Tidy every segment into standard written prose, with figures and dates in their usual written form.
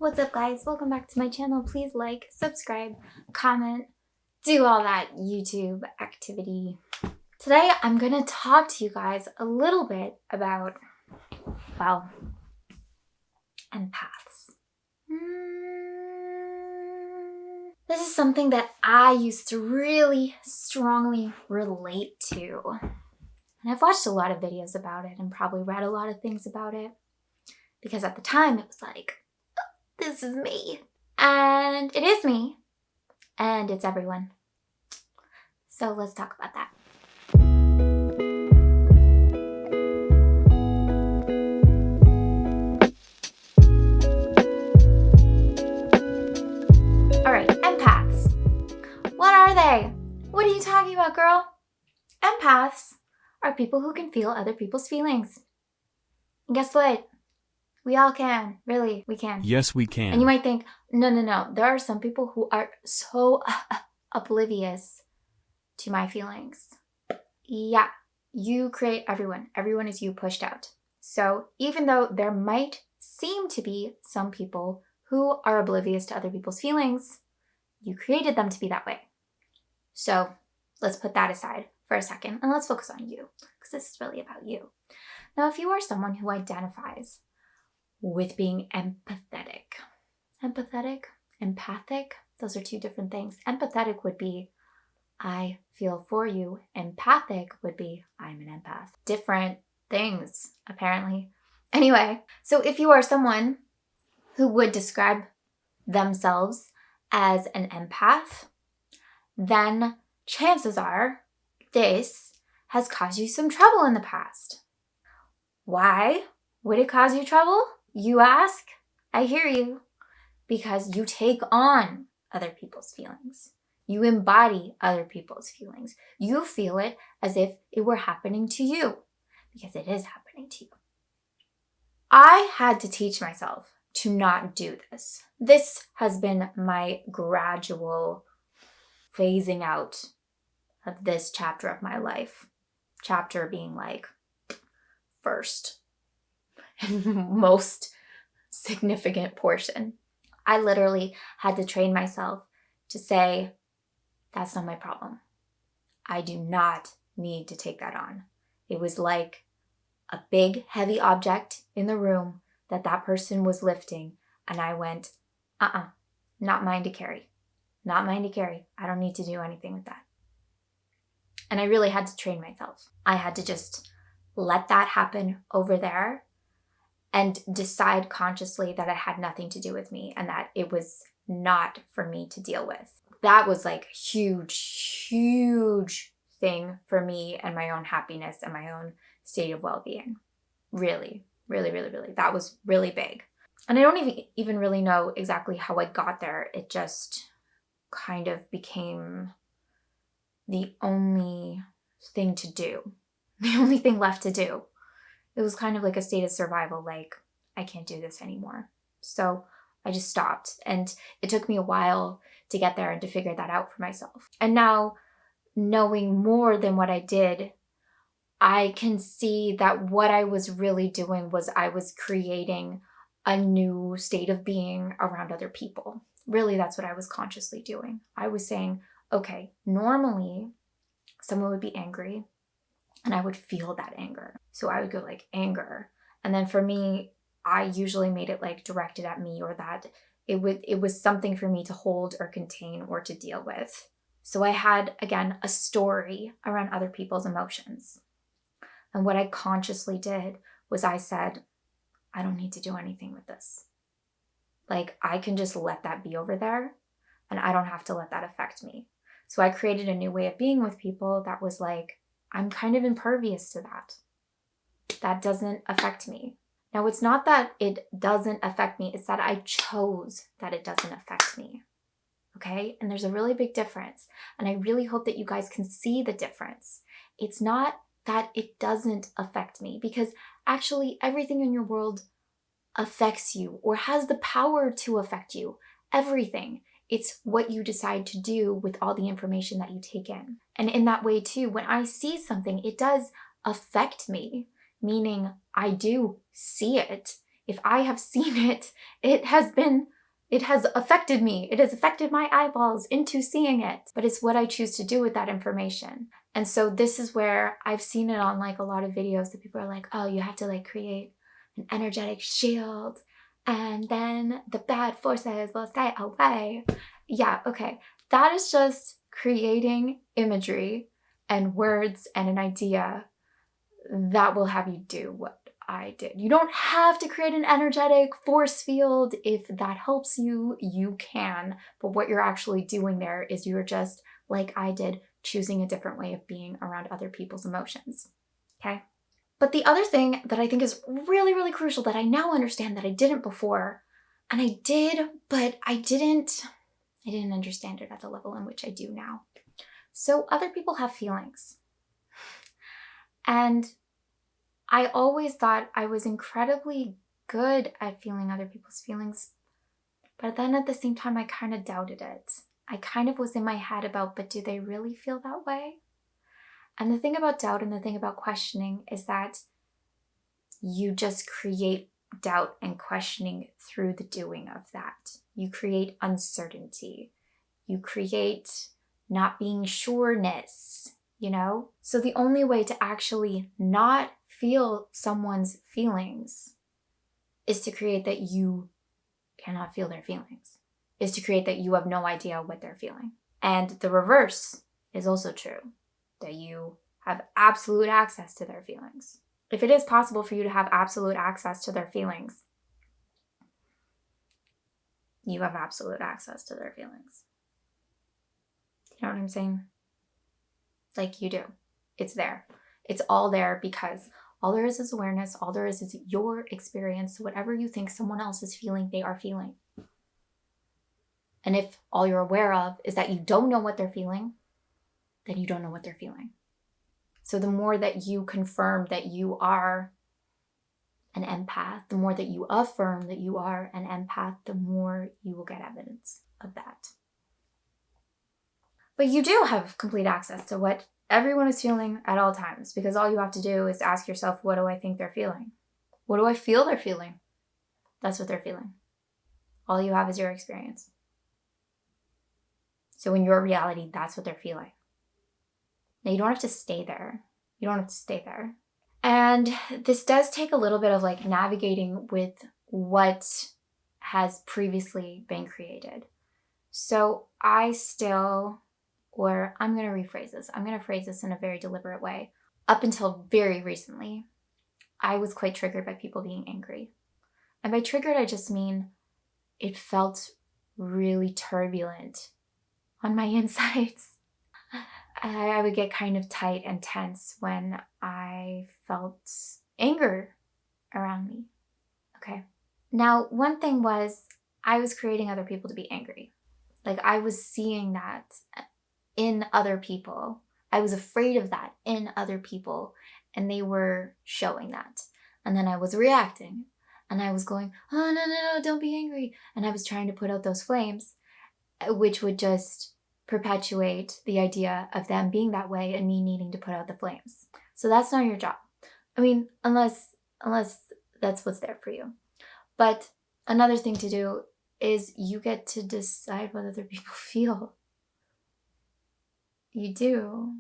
What's up guys? Welcome back to my channel. Please like, subscribe, comment, do all that YouTube activity. Today I'm gonna talk to you guys a little bit about, well, empaths. This is something that I used to really strongly relate to. And I've watched a lot of videos about it and probably read a lot of things about it. Because at the time it was like, this is me. And it is me. And it's everyone. So let's talk about that. Alright, empaths. What are they? What are you talking about, girl? Empaths are people who can feel other people's feelings. And guess what? We all can. Really, we can. Yes, we can. And you might think, no. There are some people who are so oblivious to my feelings. Yeah, you create everyone. Everyone is you pushed out. So even though there might seem to be some people who are oblivious to other people's feelings, you created them to be that way. So let's put that aside for a second and let's focus on you, because this is really about you. Now, if you are someone who identifies with being empathetic. Empathic, those are two different things. Empathetic would be, I feel for you. Empathic would be, I'm an empath. Different things, apparently. Anyway, so if you are someone who would describe themselves as an empath, then chances are this has caused you some trouble in the past. Why would it cause you trouble? You ask? I hear you. Because you take on other people's feelings. You embody other people's feelings. You feel it as if it were happening to you. Because it is happening to you. I had to teach myself to not do this. This has been my gradual phasing out of this chapter of my life. Chapter being like first and most significant portion. I literally had to train myself to say, that's not my problem. I do not need to take that on. It was like a big heavy object in the room that person was lifting, and I went, not mine to carry. Not mine to carry. I don't need to do anything with that. And I really had to train myself. I had to just let that happen over there and decide consciously that it had nothing to do with me and that it was not for me to deal with. That was like a huge thing for me and my own happiness and my own state of well-being. Really. That was really big. And I don't even really know exactly how I got there. It just kind of became the only thing to do. The only thing left to do. It was kind of like a state of survival, like, I can't do this anymore. So I just stopped. And it took me a while to get there and to figure that out for myself. And now, knowing more than what I did, I can see that what I was really doing was I was creating a new state of being around other people. Really, that's what I was consciously doing. I was saying, okay, normally someone would be angry, and I would feel that anger. So I would go like anger. And then for me, I usually made it like directed at me, or that it was something for me to hold or contain or to deal with. So I had, again, a story around other people's emotions. And what I consciously did was I said, I don't need to do anything with this. Like, I can just let that be over there, and I don't have to let that affect me. So I created a new way of being with people that was like, I'm kind of impervious to that. That doesn't affect me. Now, it's not that it doesn't affect me. It's that I chose that it doesn't affect me. Okay? And there's a really big difference. And I really hope that you guys can see the difference. It's not that it doesn't affect me, because actually everything in your world affects you or has the power to affect you. Everything. It's what you decide to do with all the information that you take in. And in that way too, when I see something, it does affect me, meaning I do see it. if I have seen it, it has affected me. It has affected my eyeballs into seeing it. But it's what I choose to do with that information. And so this is where I've seen it on like a lot of videos that people are like, oh, you have to like create an energetic shield and then the bad forces will stay away. Yeah, okay. That is just creating imagery and words and an idea that will have you do what I did. You don't have to create an energetic force field. If that helps you, you can. But what you're actually doing there is you're just, like I did, choosing a different way of being around other people's emotions. Okay? But the other thing that I think is really, really crucial that I now understand that I didn't before, and I did, but I didn't understand it at the level in which I do now. So other people have feelings. And I always thought I was incredibly good at feeling other people's feelings, but then at the same time, I kind of doubted it. I kind of was in my head about, but do they really feel that way? And the thing about doubt and the thing about questioning is that you just create doubt and questioning through the doing of that. You create uncertainty. You create not being sureness, you know? So the only way to actually not feel someone's feelings is to create that you cannot feel their feelings, is to create that you have no idea what they're feeling. And the reverse is also true, that you have absolute access to their feelings. If it is possible for you to have absolute access to their feelings, you have absolute access to their feelings. You know what I'm saying? Like, you do. It's there. It's all there because all there is awareness. All there is your experience. So whatever you think someone else is feeling, they are feeling. And if all you're aware of is that you don't know what they're feeling, then you don't know what they're feeling. So the more that you confirm that you are an empath, the more that you affirm that you are an empath, the more you will get evidence of that. But you do have complete access to what everyone is feeling at all times, because all you have to do is ask yourself, what do I think they're feeling? What do I feel they're feeling? That's what they're feeling. All you have is your experience. So in your reality, that's what they're feeling. Now, you don't have to stay there. You don't have to stay there. And this does take a little bit of like navigating with what has previously been created. So I'm going to rephrase this. I'm going to phrase this in a very deliberate way. Up until very recently, I was quite triggered by people being angry. And by triggered, I just mean it felt really turbulent on my insides. I would get kind of tight and tense when I felt anger around me. Okay. Now, one thing was I was creating other people to be angry. Like, I was seeing that in other people. I was afraid of that in other people, and they were showing that. And then I was reacting, and I was going, oh, no, don't be angry. And I was trying to put out those flames, which would just perpetuate the idea of them being that way and me needing to put out the flames. So that's not your job. I mean, unless that's what's there for you. But another thing to do is you get to decide what other people feel. You do.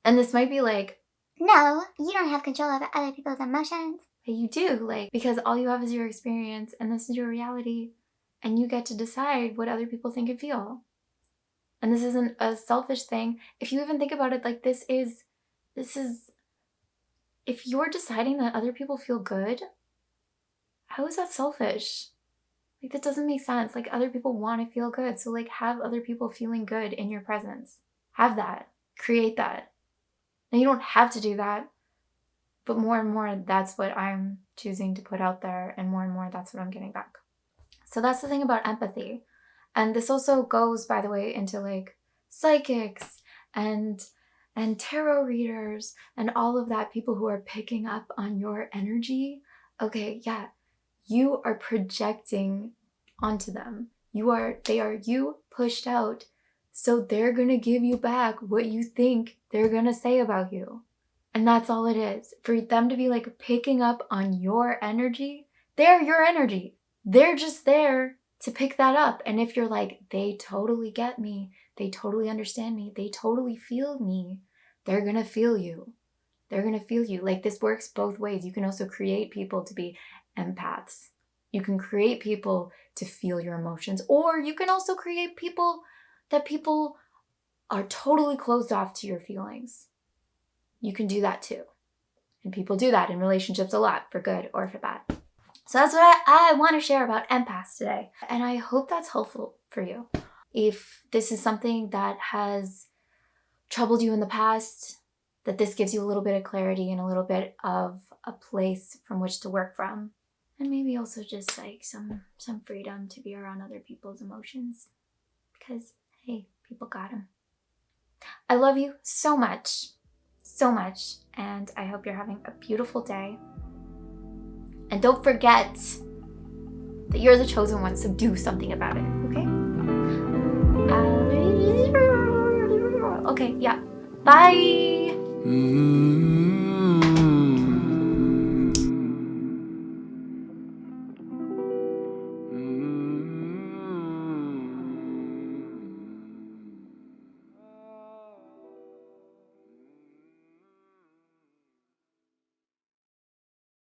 And this might be like, no, you don't have control over other people's emotions. But you do, like, because all you have is your experience and this is your reality, and you get to decide what other people think and feel. And this isn't a selfish thing. If you even think about it, like, this is, if you're deciding that other people feel good, how is that selfish? Like, that doesn't make sense. Like, other people want to feel good. So, like, have other people feeling good in your presence. Have that. Create that. Now, you don't have to do that. But more and more, that's what I'm choosing to put out there. And more, that's what I'm getting back. So that's the thing about empathy. And this also goes, by the way, into like psychics and tarot readers and all of that, people who are picking up on your energy. Okay, yeah, you are projecting onto them. They are you pushed out. So they're going to give you back what you think they're going to say about you. And that's all it is. For them to be like picking up on your energy, they're your energy. They're just there to pick that up. And if you're like, they totally get me, they totally understand me, they totally feel me, they're gonna feel you. They're gonna feel you. Like, this works both ways. You can also create people to be empaths. You can create people to feel your emotions, or you can also create people that people are totally closed off to your feelings. You can do that too. And people do that in relationships a lot, for good or for bad. So that's what I want to share about empaths today. And I hope that's helpful for you. If this is something that has troubled you in the past, that this gives you a little bit of clarity and a little bit of a place from which to work from. And maybe also just like some freedom to be around other people's emotions. Because, hey, people got them. I love you so much. So much. And I hope you're having a beautiful day. And don't forget that you're the chosen one, so do something about it, okay? Okay, yeah. Bye!